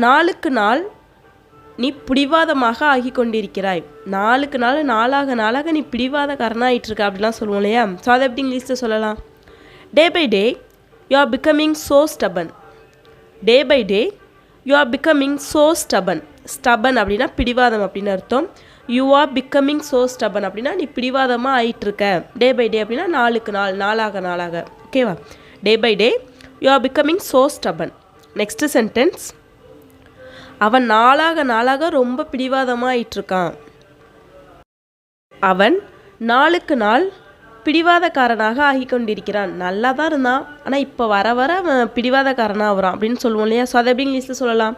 நாளுக்கு நாள் நீ பிடிவாதமாக ஆகி கொண்டிருக்கிறாய். நாளுக்கு நாள் நாளாக நாளாக நீ பிடிவாதக்காரனாகிட்டுருக்க அப்படிலாம் சொல்லுவோம் இல்லையா? ஸோ அதை எப்படி இங்கிலீஷில் சொல்லலாம்? Day by day you are becoming so stubborn. Day by day you are becoming so stubborn. Stubborn அப்படின்னா பிடிவாதம் அப்படின்னு அர்த்தம். You are becoming so stubborn அப்படின்னா நீ பிடிவாதமாக ஆகிட்டுருக்க. டே பை டே அப்படின்னா நாளுக்கு நாள் நாளாக நாளாக. ஓகேவா? Day by day you are becoming so stubborn. Next sentence, அவன் நாளாக நாளாக ரொம்ப பிடிவாதமாக ஆயிட்டுருக்கான். அவன் நாளுக்கு நாள் பிடிவாதக்காரனாக ஆகி கொண்டிருக்கிறான். நல்லா தான் இருந்தான், ஆனால் இப்போ வர வர அவன் பிடிவாதக்காரனாக வரான் அப்படின்னு சொல்லுவோம் இல்லையா? ஸோ அதை எப்படி இங்கிலீஷில் சொல்லலாம்?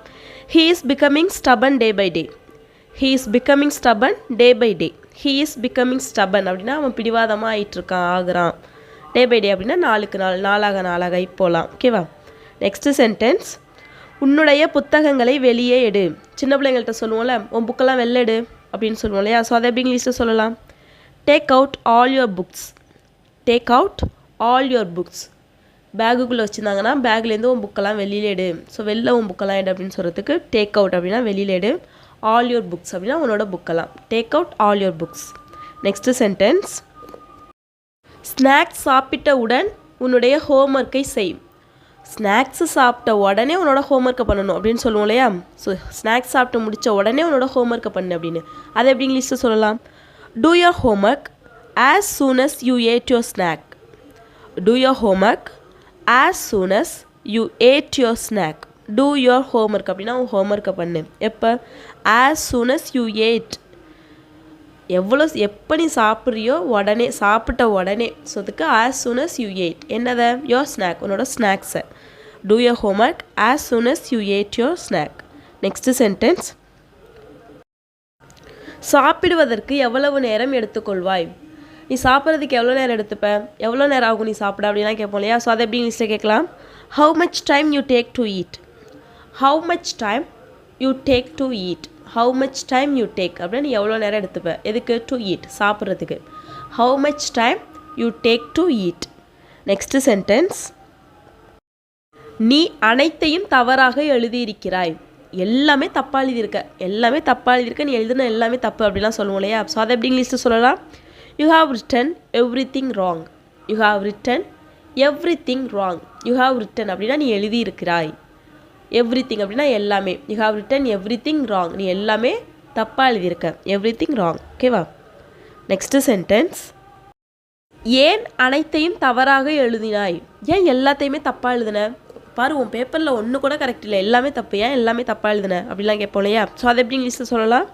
He is becoming stubborn day by day. He is becoming stubborn day by day. He is becoming stubborn அப்படின்னா அவன் பிடிவாதமாக ஆகிட்டுருக்கான், ஆகுறான். டே பை டே அப்படின்னா நாளுக்கு நாள் நாளாக நாளாக இப்போலாம். ஓகேவா? நெக்ஸ்ட்டு சென்டென்ஸ், உன்னுடைய புத்தகங்களை வெளியே எடு. சின்ன பிள்ளைங்கள்ட்ட சொல்லுவோம்ல, உன் புக்கெல்லாம் வெளில எடு அப்படின்னு சொல்லுவோம் இல்லையா? ஸோ அதை எப்படி இங்கிலீஷில் சொல்லலாம்? Take out all your books. Take out all your books. பேகுக்குள்ளே வச்சுருந்தாங்கன்னா பேக்லேருந்து உன் புக்கெல்லாம் வெளியில் எடு. ஸோ வெளில உன் புக்கெல்லாம் எடு அப்படின்னு சொல்கிறதுக்கு டேக் அவுட் அப்படின்னா வெளியில் எடு. ஆல் யுவர் புக்ஸ் அப்படின்னா உன்னோட புக்கெல்லாம். Take out all your books. Next sentence, snacks சாப்பிட்டவுடன் உன்னுடைய ஹோம்ஒர்க்கை செய். ஸ்நாக்ஸு சாப்பிட்ட உடனே உன்னோட ஹோம்ஒர்க்கை பண்ணணும் அப்படின்னு சொல்லுவோம் இல்லையா? ஸோ ஸ்நாக்ஸ் சாப்பிட்டு முடித்த உடனே உன்னோட ஹோம்ஒர்க்கை பண்ணு அப்படின்னு. அதை எப்படி இங்கிலீஷில் சொல்லலாம்? Two your homework as soon as you ate your snack. Do your homework as soon as you ate your snack. Do your homework அப்படின்னா உன் ஹோம்ஒர்க்கை பண்ணு. எப்போ? as soon as you ate. எப்போ நீ சாப்பிட்றியோ உடனே, சாப்பிட்ட உடனே. ஸோ அதுக்கு as soon as you ate. என்னதை? your snack, உன்னோட ஸ்நாக்ஸை. Do your homework as soon as you ate your snack. Next sentence, சாப்பிடுவதற்கு எவ்வளவு நேரம் எடுத்துக்கொள்வாய்? நீ சாப்பிட்றதுக்கு எவ்வளோ நேரம் எடுத்துப்ப? எவ்வளோ நேரம் ஆகும் நீ சாப்பிட அப்படிலாம் கேட்போம் இல்லையா? ஸோ அதை எப்படி இங்கிலீஷில் கேட்கலாம்? how much time you take to eat. how much time you take to eat. how much time you take அப்படின்னா நீ எவ்வளோ நேரம் எடுத்துப்ப? எதுக்கு? to eat, சாப்பிட்றதுக்கு. how much time you take to eat. Next sentence, நீ அனைத்தையும் தவறாக எழுதியிருக்கிறாய். எல்லாமே தப்பாக எழுதியிருக்க. எல்லாமே தப்பாக எழுதியிருக்க. நீ எழுதுன எல்லாமே தப்பு அப்படிலாம் சொல்லுவோம் இல்லையா? ஸோ அதை எப்படி இங்கிலீஷில் சொல்லலாம்? You have written everything wrong. You have written everything wrong. You have written அப்படின்னா நீ எழுதியிருக்கிறாய். எவ்ரிதிங் அப்படின்னா எல்லாமே. You have written everything wrong. நீ எல்லாமே தப்பாக எழுதியிருக்க. Everything wrong. ஓகேவா? நெக்ஸ்ட்டு சென்டென்ஸ், ஏன் அனைத்தையும் தவறாக எழுதினாய்? ஏன் எல்லாத்தையுமே தப்பாக எழுதின? பாரு, உன் பேப்பரில் ஒன்று கூட கரெக்ட் இல்லை, எல்லாமே தப்பு. ஏன் எல்லாமே தப்பாக எழுதின அப்படிலாம் கேட்போம் இல்லையா? ஸோ அதை எப்படி இங்கிலீஷில் சொல்லலாம்?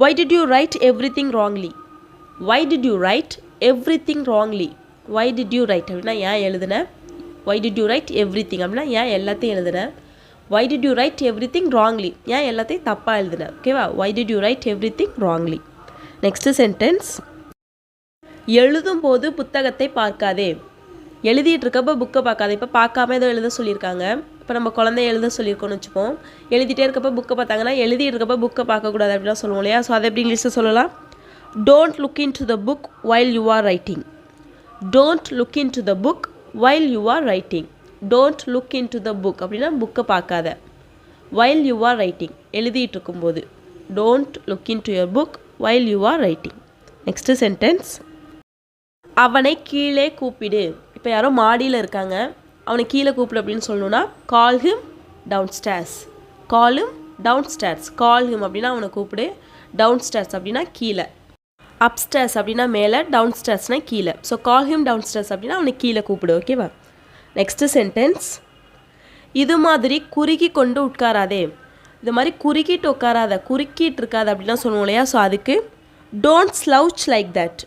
why did you write everything wrongly. why did you write everything wrongly. why did you write அப்படின்னா ஏன் எழுதின. why did you write everything அப்படின்னா ஏன் எல்லாத்தையும் எழுதின. why did you write everything wrongly ஏன் எல்லாத்தையும் தப்பாக எழுதின. ஓகேவா? why did you write everything wrongly. Next sentence, எழுதும்போது புத்தகத்தை பார்க்காதே. எழுதிட்டு இருக்கப்போ புக்கை பார்க்காது. இப்போ பார்க்காம ஏதோ எழுத சொல்லியிருக்காங்க. இப்போ நம்ம குழந்தைய எழுத சொல்லியிருக்கோன்னு வச்சுப்போம். எழுதிட்டே இருக்கப்போ புக்கை பார்த்தாங்கன்னா எழுதிட்டு இருக்கப்போ புக்கை பார்க்கக்கூடாது அப்படிலாம் சொல்லுவோம் இல்லையா? ஸோ அதை எப்படி இங்கிலீஷில் சொல்லலாம்? Don't look in to the book while you are writing. Don't look in to the book while you are writing. Don't look in to the book அப்படின்னா புக்கை பார்க்காத. வைல் யூ ஆர் ரைட்டிங் எழுதிட்டு இருக்கும்போது. Don't look in to your book while you are writing. Next sentence, அவனை கீழே கூப்பிடு. இப்போ யாரோ மாடியில் இருக்காங்க, அவனை கீழே கூப்பிடு அப்படின்னு சொல்லணும்னா call him downstairs. Call him downstairs. Call him அப்படின்னா அவனை கூப்பிடு. டவுன் ஸ்டேர்ஸ் அப்படின்னா கீழே. அப் ஸ்டேர்ஸ் அப்படின்னா மேலே, டவுன் ஸ்டேர்ஸ்னால் கீழே. So call him downstairs அப்படின்னா அவனை கீழே கூப்பிடு. ஓகேவா? நெக்ஸ்ட்டு சென்டென்ஸ், இது மாதிரி குறுக்கி கொண்டு உட்காராதே. இது மாதிரி குறுக்கிட்டு உட்காராத, குறுக்கிட்டு இருக்காது அப்படிலாம் சொல்லுவோம் இல்லையா? ஸோ அதுக்கு don't slouch like that.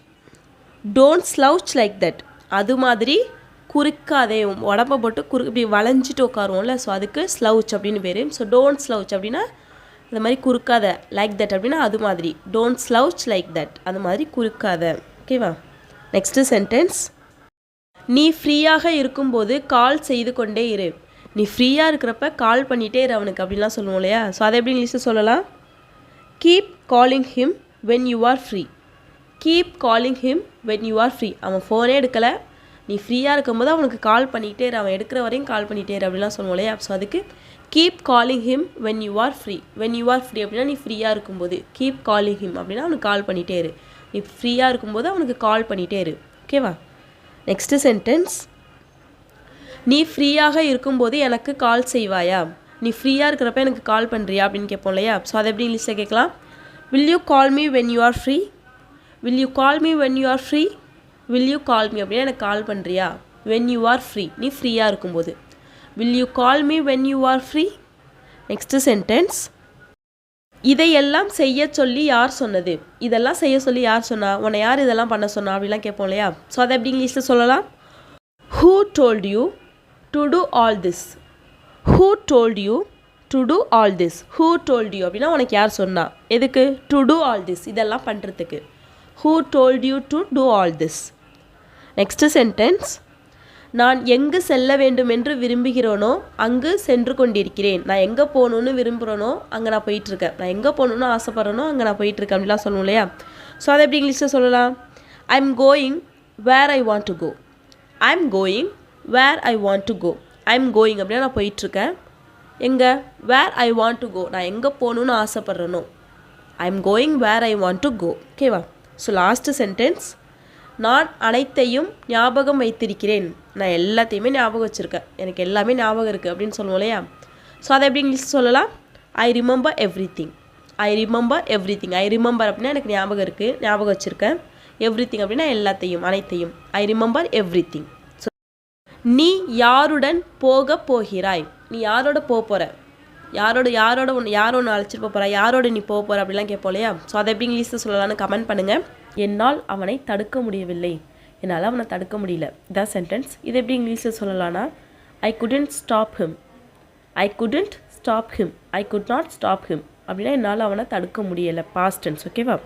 Don't slouch like that. அது மாதிரி குறுக்காதே. உடம்பை போட்டு இப்படி வளைஞ்சிட்டு உட்காருவோம்ல, ஸோ அதுக்கு ஸ்லவுச் அப்படின்னு பேர். ஸோ டோன்ட் ஸ்லவுச் அப்படின்னா அது மாதிரி குறுக்காத. லைக் தட் அப்படின்னா அது மாதிரி. டோன்ட் ஸ்லவுச் லைக் தட், அது மாதிரி குறுக்காத. ஓகேவா? நெக்ஸ்ட்டு சென்டென்ஸ், நீ ஃப்ரீயாக இருக்கும்போது கால் செய்து கொண்டே இரு. நீ ஃப்ரீயாக இருக்கிறப்ப கால் பண்ணிகிட்டே இரு அவனுக்கு அப்படின்லாம் சொல்லுவோம் இல்லையா? ஸோ அதை எப்படி இங்கிலீஷில் சொல்லலாம்? Keep calling him when you are free. Keep calling him when you are free. அவன் ஃபோனே எடுக்கலை, நீ ஃப்ரீயாக இருக்கும்போது அவனுக்கு கால் பண்ணிகிட்டே இரு. அவன் எடுக்கிற வரையும் கால் பண்ணிகிட்டே இரு அப்படிலாம் சொல்லுவோம் இல்லையா? ஸோ அதுக்கு keep calling him when you are free. When you are free அப்படின்னா நீ ஃப்ரீயாக இருக்கும்போது. கீப் காலிங் ஹிம் அப்படின்னா அவனுக்கு கால் பண்ணிகிட்டே இரு. நீ ஃப்ரீயாக இருக்கும்போது அவனுக்கு கால் பண்ணிகிட்டே இரு. ஓகேவா? நெக்ஸ்ட்டு சென்டென்ஸ், நீ ஃப்ரீயாக இருக்கும்போது எனக்கு கால் செய்வாயா. நீ ஃப்ரீயாக இருக்கிறப்ப எனக்கு கால் பண்ணுறியா அப்படின்னு கேட்போம் இல்லையா? ஸோ அதை எப்படி இங்கிலீஷில் கேட்கலாம்? Will you call me when you are free. Will you call me when you are free. Will you call me அப்படின்னா எனக்கு கால் பண்ணுறியா. வென் யூ ஆர் ஃப்ரீ, நீ ஃப்ரீயாக இருக்கும்போது. Will you call me when you are free. Next sentence, இதையெல்லாம் செய்ய சொல்லி யார் சொன்னது. இதெல்லாம் செய்ய சொல்லி யார் சொன்னா, உன்னை யார் இதெல்லாம் பண்ண சொன்னா அப்படிலாம் கேட்போம் இல்லையா? ஸோ அதை எப்படி இங்கிலீஷில் சொல்லலாம்? Who told you to do all this. Who told you to do all this. Who told you அப்படின்னா உனக்கு யார் சொன்னா. எதுக்கு? டு டூ ஆல் திஸ், இதெல்லாம் பண்ணுறதுக்கு. Who told you to do all this. Next sentence, நான் எங்கு செல்ல வேண்டும் என்று விரும்புகிறேனோ அங்கு சென்று கொண்டிருக்கிறேன். நான் எங்கே போகணுன்னு விரும்புகிறேனோ அங்கே நான் போயிட்டுருக்கேன். நான் எங்கே போகணுன்னு ஆசைப்பட்றேனோ அங்கே நான் போயிட்டுருக்கேன் அப்படிலாம் சொல்லணும் இல்லையா? ஸோ அதை எப்படி இங்கிலீஷில் சொல்லலாம்? I am going where I want to go. I am going where I want to go. I am going அப்படின்னா நான் போயிட்டுருக்கேன். எங்கே? வேர் ஐ வாண்ட் டு கோ, நான் எங்கே போகணுன்னு ஆசைப்பட்றேனோ. I am going where I want to go. ஓகேவா? ஸோ லாஸ்ட்டு சென்டென்ஸ், நான் அனைத்தையும் ஞாபகம் வைத்திருக்கிறேன். நான் எல்லாத்தையுமே ஞாபகம் வச்சுருக்கேன். எனக்கு எல்லாமே ஞாபகம் இருக்குது அப்படின்னு சொல்லுவோம் இல்லையா? ஸோ அதை எப்படி இங்கிலீஷ் சொல்லலாம்? I remember every thing. I remember every thing. I remember அப்படின்னா எனக்கு ஞாபகம் இருக்குது, ஞாபகம் வச்சுருக்கேன். எவ்ரி திங் அப்படின்னா எல்லாத்தையும், அனைத்தையும். I remember every thing. So நீ யாருடன் போக போகிறாய். நீ யாரோட போக போகிற. யாரோட ஒன்று அழைச்சிட்டு போக போகிறா, யாரோட நீ போக போகிற அப்படிலாம் கேட்போம் இல்லையா? ஸோ அதை எப்படி இங்கிலீஷில் சொல்லலாம்னு கமெண்ட் பண்ணுங்கள். என்னால் அவனை தடுக்க முடியவில்லை. என்னால் அவனை தடுக்க முடியல, இதான் சென்டென்ஸ். இது எப்படி இங்கிலீஷில் சொல்லலாம்னா, ஐ couldn't stop him. I couldn't stop him. I could not stop him அப்படின்னா என்னால் அவனை தடுக்க முடியலை, பாஸ்ட் டென்ஸ். ஓகேவா?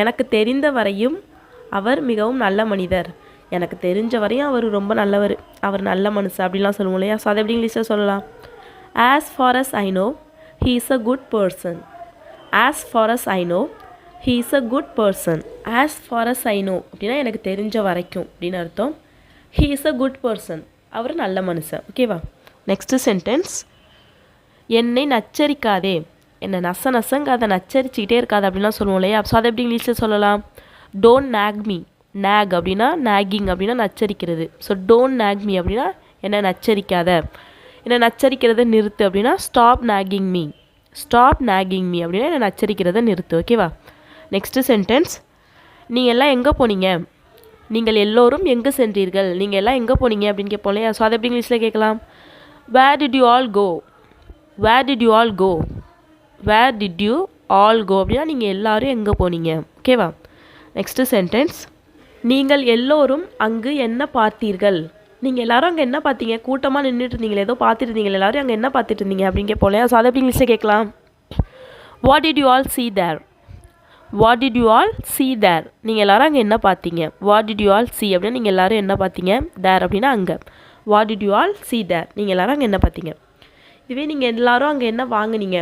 எனக்கு தெரிந்த வரையும் அவர் மிகவும் நல்ல மனிதர். எனக்கு தெரிஞ்ச வரையும் அவர் ரொம்ப நல்லவர், அவர் நல்ல மனுஷன் அப்படிலாம் சொல்லுவோம் இல்லையா? ஸோ அதை எப்படி இங்கிலீஷில் சொல்லலாம்? As far as I know he is a good person. As far as I know he is a good person. As far as I know அப்படின்னா எனக்கு தெரிஞ்ச வரைக்கும் அப்படின்னு அர்த்தம். He is a good person, அவர் நல்ல மனுஷன். ஓகேவா? நெக்ஸ்ட்டு சென்டென்ஸ், என்னை நச்சரிக்காதே. என்னை நசங்காத, நச்சரிச்சிக்கிட்டே இருக்காது அப்படின்லாம் சொல்லுவோம் இல்லையா? ஸோ அதை எப்படி இங்கிலீஷில் சொல்லலாம்? Don't knock me. நாக் அப்படின்னா நாகிங் அப்படின்னா நச்சரிக்கிறது. ஸோ டோன்ட் நாக் மீ அப்படின்னா என்னை நச்சரிக்காத. என்னை நச்சரிக்கிறத நிறுத்து அப்படின்னா stop nagging me. Stop nagging me அப்படின்னா என்னை நச்சரிக்கிறத நிறுத்து. ஓகேவா? நெக்ஸ்ட்டு சென்டென்ஸ், நீங்கள் எல்லாம் எங்கே போனீங்க. நீங்கள் எல்லோரும் எங்கே சென்றீர்கள். நீங்கள் எல்லாம் எங்கே போனீங்க அப்படின்னு கேட்போம் இல்லையா? ஸோ அதை எப்படி இங்கிலீஷில் கேட்கலாம்? Where did you all go. Where did you all go. Where did you all go அப்படின்னா நீங்கள் எல்லோரும் எங்கே போனீங்க. ஓகேவா? நெக்ஸ்ட்டு சென்டென்ஸ், நீங்கள் எல்லோரும் அங்கு என்ன பார்த்தீர்கள். நீங்கள் எல்லோரும் அங்கே என்ன பார்த்தீங்க. கூட்டமாக நின்றுட்டு இருந்தீங்களே, ஏதோ பார்த்துட்டு இருந்தீங்க, எல்லோரும் அங்கே என்ன பார்த்துட்டு இருந்தீங்க அப்படின்னு கேட்போம் இல்லையா? ஸோ அதை எப்படி இங்கிலீஷில் கேட்கலாம்? What did you all see there. What did you all see there. நீங்கள் எல்லோரும் அங்கே என்ன பார்த்தீங்க. What did you all see அப்படின்னா நீங்கள் எல்லோரும் என்ன பார்த்தீங்க. தேர் அப்படின்னா அங்கே. What did you all see there, நீங்கள் எல்லோரும் அங்கே என்ன பார்த்தீங்க. இதுவே நீங்கள் எல்லோரும் அங்கே என்ன வாங்குனீங்க.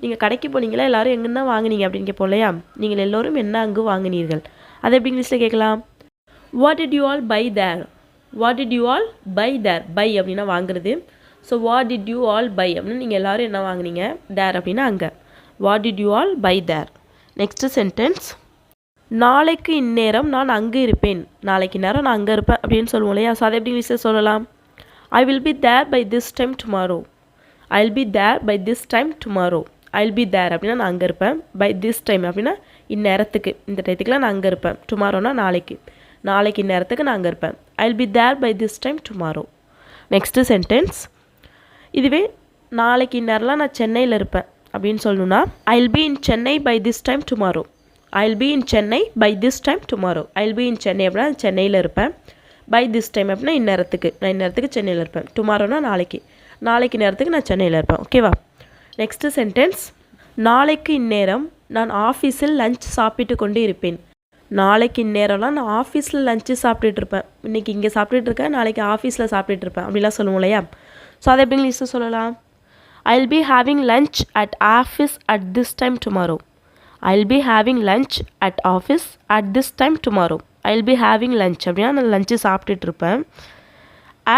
நீங்கள் கடைக்கு போனீங்களா, எல்லோரும் எங்கன்னா வாங்குனீங்க அப்படின்னு கேட்போம் இல்லையா? நீங்கள் எல்லோரும் என்ன அங்கு வாங்கினீர்கள். அதை எப்படி இங்கிலீஷில் கேட்கலாம்? What did you all buy there. What did you all buy there. Buy அப்படின்னா வாங்குறது. So what did you all buy அப்படின்னா நீங்கள் எல்லோரும் என்ன வாங்குனீங்க. தேர் அப்படின்னா அங்கே. What did you all buy there. Next sentence, நாளைக்கு இந்நேரம் நான் அங்கே இருப்பேன். நாளைக்கு நேரம் நான் அங்கே இருப்பேன் அப்படின்னு சொல்லுவோம் இல்லையா? ஸோ அதை எப்படி இங்கிலீஷில் சொல்லலாம்? I will be there by this time tomorrow. I will be there by this time tomorrow. I will be there அப்படின்னா நான் அங்கே இருப்பேன். பை திஸ் டைம் அப்படின்னா இந்நேரத்துக்கு, இந்த டயத்துக்குலாம் நான் அங்கே இருப்பேன். டுமாரோனா நாளைக்கு. நாளைக்கு இந்நேரத்துக்கு நான் அங்கே இருப்பேன். I will be there by this time tomorrow. Next sentence, இதுவே நாளைக்கு இந்நேரம்லாம் நான் சென்னையில் இருப்பேன் அப்படின்னு சொல்லணும்னா, I will be in Chennai by this time tomorrow. I will be in Chennai by this time tomorrow. I will be in Chennai அப்படின்னா சென்னையில் இருப்பேன். பை திஸ் டைம் அப்படின்னா இந்நேரத்துக்கு, நான் இந்நேரத்துக்கு சென்னையில் இருப்பேன். டுமாரோனா நாளைக்கு. நாளைக்கு நேரத்துக்கு நான் சென்னையில் இருப்பேன். ஓகேவா? நெக்ஸ்ட்டு சென்டென்ஸ், நாளைக்கு இந்நேரம் நான் ஆஃபீஸில் லஞ்ச் சாப்பிட்டு கொண்டு இருப்பேன். நாளைக்கு இந்நேரம்லாம் நான் ஆஃபீஸில் லஞ்சு சாப்பிட்டுட்டு இருப்பேன். இன்றைக்கி இங்கே சாப்பிட்டுட்டு இருக்கேன், நாளைக்கு ஆஃபீஸில் சாப்பிட்டுட்டு இருப்பேன் அப்படிலாம் சொல்லுவோம் இல்லையா? ஸோ அதை எப்படி இங்கிலீஷில் சொல்லலாம்? I will be having lunch at office at this time tomorrow. I will be having lunch at office at this time tomorrow. I will be having lunch அப்படின்னா நான் லஞ்சு சாப்பிட்டுட்டு இருப்பேன்.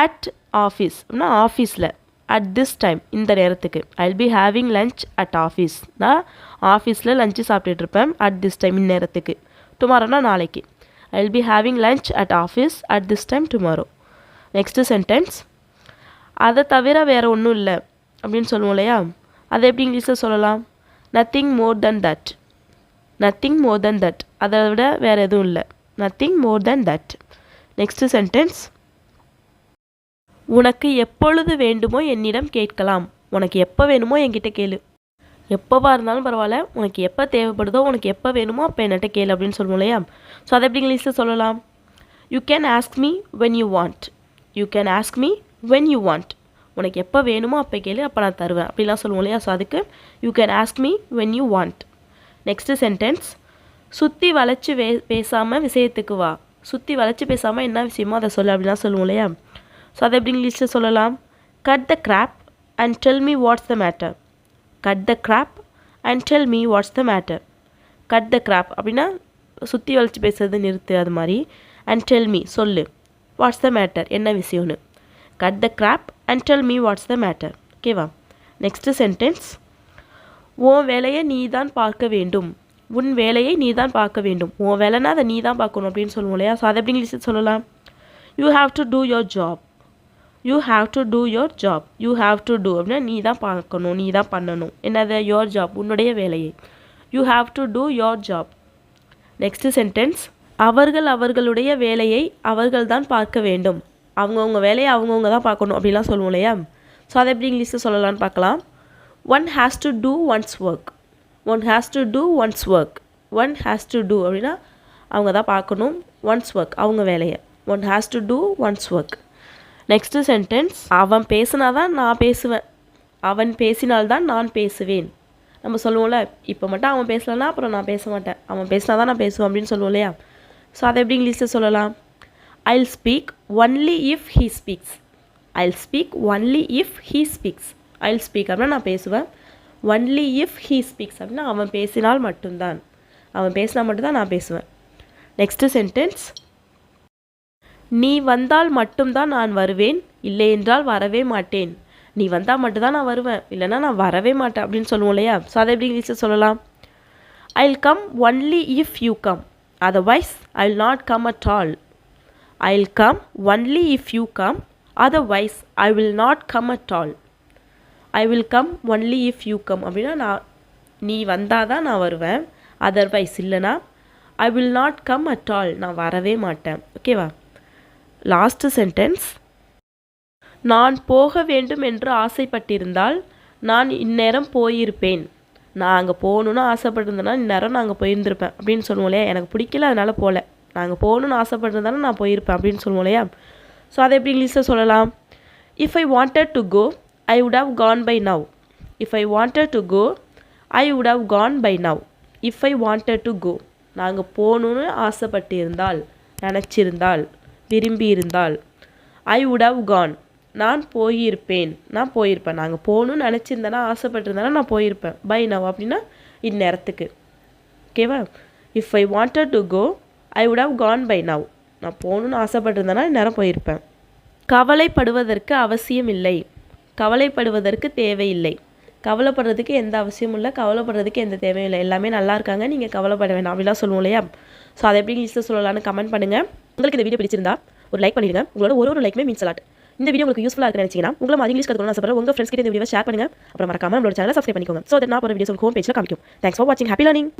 அட் ஆஃபீஸ் அப்படின்னா ஆஃபீஸில். அட் திஸ் டைம் இந்த நேரத்துக்கு. I'll be having lunch at office. நான் ஆஃபீஸில் லஞ்சு சாப்பிட்டுட்ருப்பேன் அட் திஸ் டைம் இந்நேரத்துக்கு. டுமாரோனா நாளைக்கு. I'll be having lunch at office at this time tomorrow. Next sentence. அதை தவிர வேறு ஒன்றும் இல்லை அப்படின்னு சொல்லுவோம் இல்லையா, அதை எப்படி இங்கிலீஷில் சொல்லலாம்? Nothing more then that. Nothing more then that, அதை விட வேறு எதுவும் இல்லை. Nothing more then that. Next sentence. உனக்கு எப்பொழுது வேண்டுமோ என்னிடம் கேட்கலாம். உனக்கு எப்போ வேணுமோ என்கிட்ட கேளு. எப்போவா இருந்தாலும் பரவாயில்ல, உனக்கு எப்போ தேவைப்படுதோ, உனக்கு எப்போ வேணுமோ அப்போ என்கிட்ட கேளு அப்படின்னு சொல்லுவோம் இல்லையா. ஸோ அதை எப்படி இங்கிலீஷில் சொல்லலாம்? You can ask me when you want. You can ask me when you want. உனக்கு எப்போ வேணுமோ அப்போ கேளு, அப்போ நான் தருவேன் அப்படிலாம் சொல்லுவோம் இல்லையா. ஸோ அதுக்கு you can ask me when you want. Next sentence. சுற்றி வளைச்சி பேசாமல் விஷயத்துக்கு வா. சுற்றி வளைச்சி பேசாமல் என்ன விஷயமோ அதை சொல்லு அப்படிலாம் சொல்லுவோம் இல்லையா. ஸோ அதை எப்படி இங்கிலீஷில் சொல்லலாம்? Cut the crap and tell me what's the matter. Cut the crap and tell me what's the matter. Cut the crap அப்படின்னா சுற்றி வளைச்சி பேசுறது நிறுத்து, அது மாதிரி. அண்ட் டெல் மீ சொல்லு, வாட்ஸ் த மேட்டர் என்ன விஷயம்னு. Cut the crap and tell me what's the matter. ஓகேவா? Next sentence. உன் வேலையை நீ தான் பார்க்க வேண்டும். உன் வேலையை நீ தான் பார்க்க வேண்டும். உன் வேலைன்னா அதை நீ தான் பார்க்கணும் அப்படின்னு சொல்லுவோம் இல்லையா. ஸோ அதை எப்படி இங்கிலீஷில் சொல்லலாம்? You have to do your job. You have to do your job. You have to do அப்படின்னா நீ தான் பார்க்கணும், நீ தான் பண்ணணும். என்னது? யோர் ஜாப், உன்னுடைய வேலையை. You have to do your job. Next sentence. அவர்கள் அவர்களுடைய வேலையை அவர்கள் தான் பார்க்க வேண்டும். அவங்கவுங்க வேலையை அவங்கவுங்க தான் பார்க்கணும் அப்படிலாம் சொல்லுவோம் இல்லையா. ஸோ அதை எப்படி இங்கிலீஷில் சொல்லலான்னு பார்க்கலாம். One has to do one's work. One has to do one's work. One has to do அப்படின்னா அவங்க தான் பார்க்கணும். ஒன்ஸ் ஒர்க் அவங்க வேலையை. One has to do one's work. Next sentence. அவன் பேசினா தான் நான் பேசுவேன். அவன் பேசினால்தான் நான் பேசுவேன். நம்ம சொல்லுவோம்ல, இப்போ மட்டும் அவன் பேசலைன்னா அப்புறம் நான் பேச மாட்டேன், அவன் பேசினா தான் நான் பேசுவேன் அப்படின்னு சொல்லுவோம் இல்லையா. ஸோ அதை எப்படி இங்கிலீஷில் சொல்லலாம்? I'll speak only if he speaks. I'll speak only if he speaks. I'll speak அப்படின்னா நான் பேசுவேன். ஒன்லி இஃப் ஹீ ஸ்பீக்ஸ் அப்படின்னா அவன் பேசினால் மட்டும்தான், அவன் பேசினா மட்டும்தான் நான் பேசுவேன். Next sentence. நீ வந்தால் மட்டும்தான் நான் வருவேன், இல்லை என்றால் வரவே மாட்டேன். நீ வந்தால் மட்டும்தான் நான் வருவேன், இல்லைனா நான் வரவே மாட்டேன் அப்படின்னு சொல்லுவோம் இல்லையா. ஸோ அதை எப்படி இங்கிலீஷில் சொல்லலாம்? I'll come only if you come, otherwise I will not come at all. I'll come only if you come, otherwise I will not come at all. I will come only if you come அப்படின்னா நீ வந்தால் தான் நான் வருவேன், otherwise இல்லைனா I will not come at all, நான் வரவே மாட்டேன். ஓகேவா? Last sentence. நான் போக வேண்டும் என்று ஆசைப்பட்டிருந்தால் நான் இந்நேரம் போயிருப்பேன். நான் அங்கே போகணுன்னு ஆசைப்பட்டிருந்தேன்னா இந்நேரம் நான் அங்கே போயிருந்திருப்பேன் அப்படின்னு சொல்லுவோம் இல்லையா. எனக்கு பிடிக்கல அதனால் போகல, நான் அங்கே போகணுன்னு ஆசைப்பட்டிருந்தாலும் நான் போயிருப்பேன் அப்படின்னு சொல்லுவோம் இல்லையா. ஸோ அதை எப்படி இங்கிலீஷில் சொல்லலாம்? If I wanted to go I would have gone by now. If I wanted to go I would have gone by now. If I wanted to go, நாங்கள் போகணுன்னு ஆசைப்பட்டிருந்தால், நினச்சிருந்தால், விரும்பி இருந்தால். ஐ வுட் ஹவ் கான், நான் போயிருப்பேன், நான் போயிருப்பேன். நாங்கள் போகணுன்னு நினச்சிருந்தேன்னா, ஆசைப்பட்டிருந்தேன்னா நான் போயிருப்பேன். பை நவ் அப்படின்னா இந்நேரத்துக்கு. ஓகேவா? If I wanted to go I would have gone by now. நான் போகணுன்னு ஆசைப்பட்டிருந்தேன்னா இந்நேரம் போயிருப்பேன். கவலைப்படுவதற்கு அவசியம் இல்லை. கவலைப்படுவதற்கு தேவையில்லை. கவலைப்படுறதுக்கு எந்த அவசியமும் இல்லை, கவலைப்படுறதுக்கு எந்த தேவையும் இல்லை. எல்லாமே நல்லா இருக்காங்க, நீங்கள் கவலைப்பட வேண்டாம் அப்படிலாம் சொல்லுவோம் இல்லையா. ஸோ அதை எப்படி இங்கிலீஷில் சொல்லலாம்னு கமெண்ட் பண்ணுங்கள். உங்களுக்கு இந்த வீடியோ பிடிச்சிருந்தா ஒரு லைக் பண்ணிடுங்க. உங்களோட ஒரு லைக்குமே மீன்ஸ் அலாட். இந்த வீடியோ உங்களுக்கு யூஸ்ஃபுல்லாக இருக்குன்னு நினச்சிங்கன்னா உங்களை இங்கிலீஷ் கற்றுக்கணும்னு ஆசைப்படுற உங்கள் ஃப்ரெண்ட்ஸ் கிட்ட இந்த வீடியோ ஷேர் பண்ணுங்கள். அப்புறம் மறக்காம நம்மளோட சேனலை சப்ஸ்கிரைப் பண்ணிக்கோங்க. ஸோ அதை நான் ஒரு வீடியோஸ் ஹோம் பேஜில் காமிக்கும். தேங்க்ஸ் ஃபார் வாட்சிங். Happy learning.